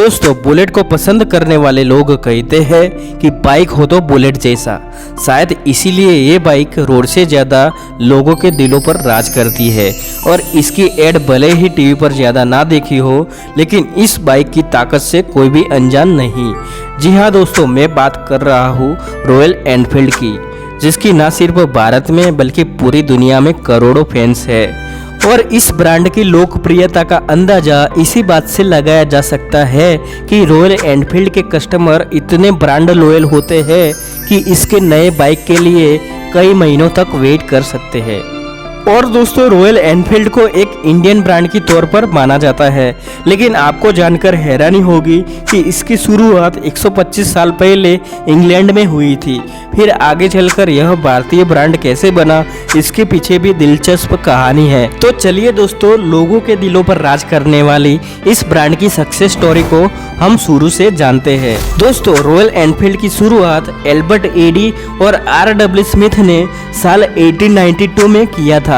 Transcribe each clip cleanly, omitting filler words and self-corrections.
दोस्तों बुलेट को पसंद करने वाले लोग कहते हैं कि बाइक हो तो बुलेट जैसा। शायद इसीलिए ये बाइक रोड से ज़्यादा लोगों के दिलों पर राज करती है और इसकी एड भले ही टीवी पर ज़्यादा ना देखी हो, लेकिन इस बाइक की ताकत से कोई भी अनजान नहीं। जी हाँ दोस्तों, मैं बात कर रहा हूँ रॉयल एनफील्ड की, जिसकी न सिर्फ भारत में बल्कि पूरी दुनिया में करोड़ों फैंस है। और इस ब्रांड की लोकप्रियता का अंदाजा इसी बात से लगाया जा सकता है कि रॉयल एनफील्ड के कस्टमर इतने ब्रांड लॉयल होते हैं कि इसके नए बाइक के लिए कई महीनों तक वेट कर सकते हैं। और दोस्तों रॉयल एनफील्ड को एक इंडियन ब्रांड की तौर पर माना जाता है, लेकिन आपको जानकर हैरानी होगी कि इसकी शुरुआत 125 साल पहले इंग्लैंड में हुई थी। फिर आगे चलकर यह भारतीय ब्रांड कैसे बना, इसके पीछे भी दिलचस्प कहानी है। तो चलिए दोस्तों, लोगों के दिलों पर राज करने वाली इस ब्रांड की सक्सेस स्टोरी को हम शुरू से जानते हैं। दोस्तों रॉयल एनफील्ड की शुरुआत एल्बर्ट एडी और RW स्मिथ ने साल 1892 में किया था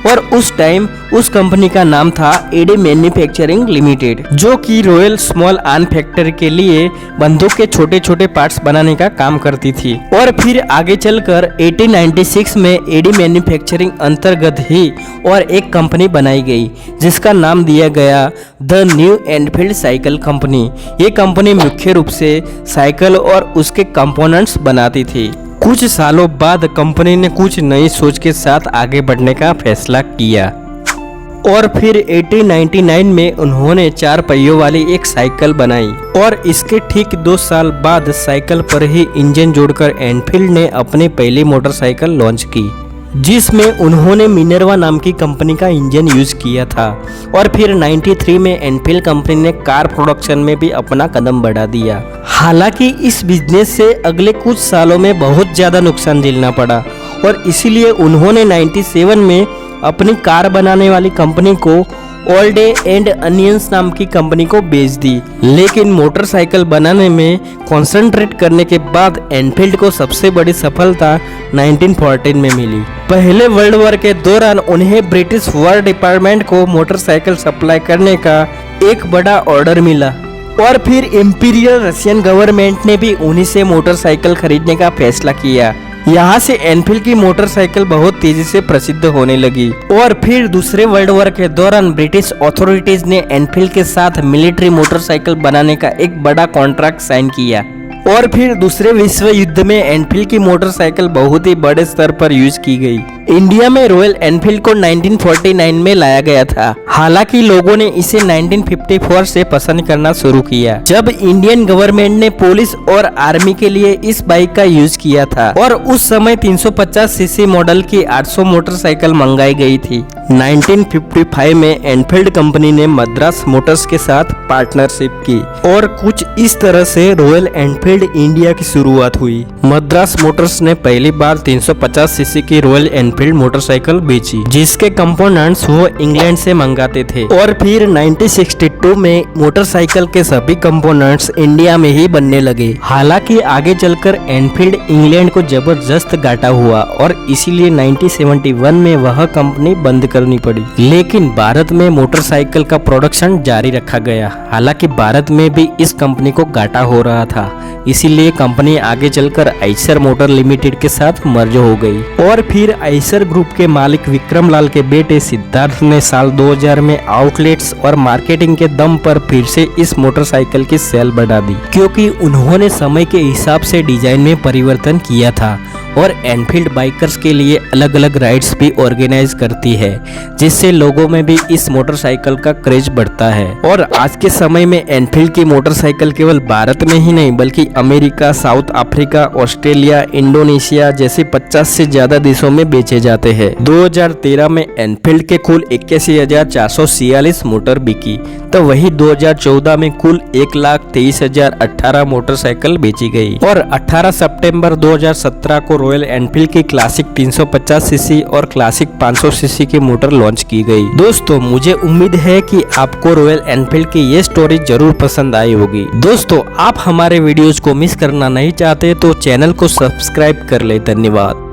और उस टाइम उस कंपनी का नाम था एडी मैन्युफैक्चरिंग लिमिटेड, जो कि रॉयल स्मॉल आर्म फैक्ट्री के लिए बंदूक के छोटे छोटे पार्ट्स बनाने का काम करती थी। और फिर आगे चलकर 1896 में एडी मैन्युफैक्चरिंग अंतर्गत ही और एक कंपनी बनाई गई, जिसका नाम दिया गया the new Enfield cycle company. ये कंपनी मुख्य रूप से साइकिल और उसके कंपोनेंट्स बनाती थी। कुछ सालों बाद कंपनी ने कुछ नई सोच के साथ आगे बढ़ने का फैसला किया और फिर 1899 में उन्होंने 4 पहियों वाली एक साइकिल बनाई और इसके ठीक 2 साल बाद साइकिल पर ही इंजन जोड़कर एनफील्ड ने अपनी पहली मोटरसाइकिल लॉन्च की, जिसमें उन्होंने मिनर्वा नाम की कंपनी का इंजन यूज किया था। और फिर 93 में एनफील्ड कंपनी ने कार प्रोडक्शन में भी अपना कदम बढ़ा दिया। हालांकि इस बिजनेस से अगले कुछ सालों में बहुत ज़्यादा नुकसान झेलना पड़ा और इसीलिए उन्होंने 97 में अपनी कार बनाने वाली कंपनी को ओल्ड एंड अनियंस नाम की कंपनी को बेच दी। लेकिन मोटरसाइकिल बनाने में कंसंट्रेट करने के बाद एनफील्ड को सबसे बड़ी सफलता 1914 में मिली। पहले वर्ल्ड वॉर के दौरान उन्हें ब्रिटिश वॉर डिपार्टमेंट को मोटरसाइकिल सप्लाई करने का एक बड़ा ऑर्डर मिला और फिर इंपीरियल रशियन गवर्नमेंट ने भी उन्हीं से मोटरसाइकिल खरीदने का फैसला किया। यहाँ से एनफील्ड की मोटरसाइकिल बहुत तेजी से प्रसिद्ध होने लगी। और फिर दूसरे वर्ल्ड वॉर के दौरान ब्रिटिश अथॉरिटीज ने एनफील्ड के साथ मिलिट्री मोटरसाइकिल बनाने का एक बड़ा कॉन्ट्रैक्ट साइन किया और फिर दूसरे विश्व युद्ध में एनफील्ड की मोटरसाइकिल बहुत ही बड़े स्तर पर यूज की गई। इंडिया में रॉयल एनफील्ड को 1949 में लाया गया था, हालांकि लोगों ने इसे 1954 से पसंद करना शुरू किया, जब इंडियन गवर्नमेंट ने पुलिस और आर्मी के लिए इस बाइक का यूज किया था। और उस समय 350 सीसी मॉडल की 800 मोटरसाइकिल मंगाई गई थी। 1955 में एनफील्ड कंपनी ने मद्रास मोटर्स के साथ पार्टनरशिप की और कुछ इस तरह से रॉयल एनफील्ड इंडिया की शुरुआत हुई। मद्रास मोटर्स ने पहली बार 350 सीसी की रॉयल एनफील्ड मोटरसाइकिल बेची, जिसके कंपोनेंट्स वो इंग्लैंड से मंगाते थे। और फिर 1962 में मोटरसाइकिल के सभी कंपोनेंट्स इंडिया में ही बनने लगे। हालांकि आगे चलकर एनफील्ड इंग्लैंड को जबरदस्त घाटा हुआ और इसीलिए 1971 में वह कंपनी बंद करनी पड़ी। लेकिन भारत में मोटरसाइकिल का प्रोडक्शन जारी रखा गया। हालांकि भारत में भी इस कंपनी को घाटा हो रहा था, इसीलिए कंपनी आगे चलकर आइसर मोटर लिमिटेड के साथ मर्ज हो गई। और फिर आइसर ग्रुप के मालिक विक्रम लाल के बेटे सिद्धार्थ ने साल 2000 में आउटलेट्स और मार्केटिंग के दम पर फिर से इस मोटरसाइकिल की सेल बढ़ा दी, क्योंकि उन्होंने समय के हिसाब से डिजाइन में परिवर्तन किया था। और एनफील्ड बाइकर्स के लिए अलग अलग राइड्स भी ऑर्गेनाइज करती है, जिससे लोगों में भी इस मोटरसाइकिल का क्रेज बढ़ता है। और आज के समय में एनफील्ड की मोटरसाइकिल केवल भारत में ही नहीं बल्कि America, south Africa, Australia, Indonesia जैसे 50 से ज्यादा देशों में बेचे जाते हैं। 2013 में एनफील्ड के कुल 81,446 मोटर बिकी, तो वही 2014 में कुल 1,23,018 मोटरसाइकिल बेची गई। और 18 सितंबर 2017 को रॉयल एनफील्ड की क्लासिक 350 सीसी और क्लासिक 500 सीसी की मोटर लॉन्च की गई। दोस्तों मुझे उम्मीद है कि आपको रॉयल एनफील्ड की ये स्टोरी जरूर पसंद आई होगी। दोस्तों आप हमारे वीडियोस को मिस करना नहीं चाहते तो चैनल को सब्सक्राइब कर ले। धन्यवाद।